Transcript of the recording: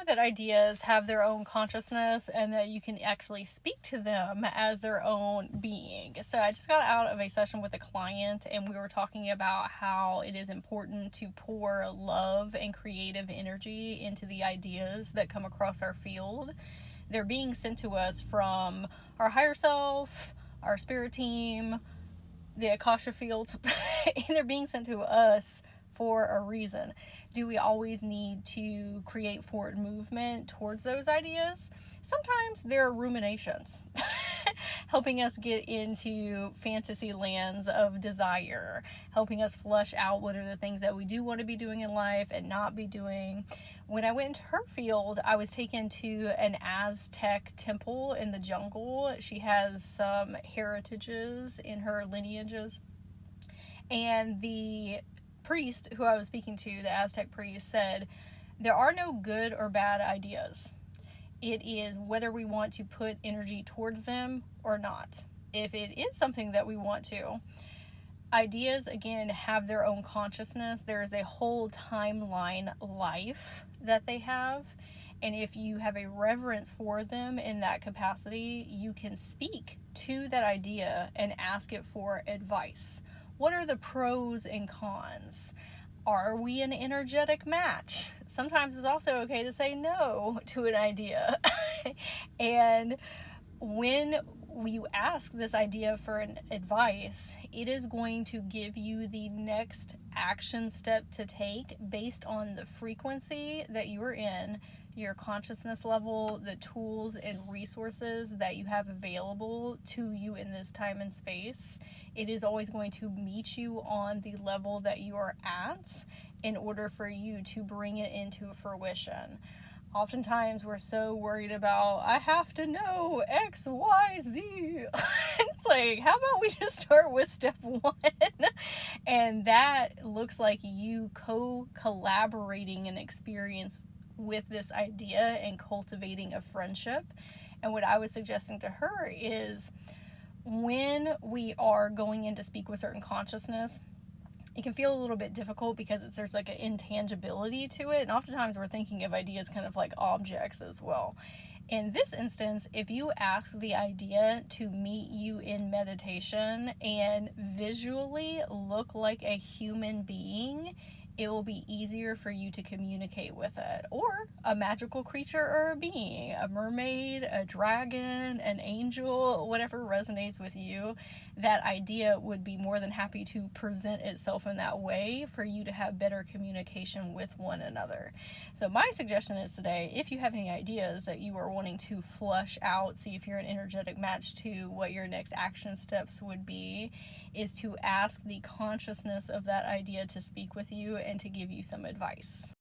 that ideas have their own consciousness and that you can actually speak to them as their own being. So I just got out of a session with a client and we were talking about how it is important to pour love and creative energy into the ideas that come across our field. They're being sent to us from our higher self, our spirit team, the Akasha field, and they're being sent to us for a reason. Do we always need to create forward movement towards those ideas? Sometimes there are ruminations helping us get into fantasy lands of desire, helping us flush out what are the things that we do want to be doing in life and not be doing. When I went into her field, I was taken to an Aztec temple in the jungle. She has some heritages in her lineages. And the priest who I was speaking to, the Aztec priest, said, there are no good or bad ideas. It is whether we want to put energy towards them or not. If it is something that we want to, ideas, again, have their own consciousness. There is a whole timeline life that they have. And if you have a reverence for them in that capacity, you can speak to that idea and ask it for advice. What are the pros and cons? Are we an energetic match? Sometimes it's also okay to say no to an idea. And when you ask this idea for an advice, it is going to give you the next action step to take based on the frequency that you are in, your consciousness level, the tools and resources that you have available to you in this time and space. It is always going to meet you on the level that you are at in order for you to bring it into fruition. Oftentimes we're so worried about, I have to know X, Y, Z. It's like, how about we just start with step one? And that looks like you collaborating an experience with this idea and cultivating a friendship. And what I was suggesting to her is when we are going in to speak with certain consciousness, it can feel a little bit difficult because there's like an intangibility to it. And oftentimes we're thinking of ideas kind of like objects as well. In this instance, if you ask the idea to meet you in meditation and visually look like a human being, it will be easier for you to communicate with it. Or a magical creature or a being, a mermaid, a dragon, an angel, whatever resonates with you, that idea would be more than happy to present itself in that way for you to have better communication with one another. So my suggestion is today, if you have any ideas that you are wanting to flush out, see if you're an energetic match to what your next action steps would be, is to ask the consciousness of that idea to speak with you and to give you some advice.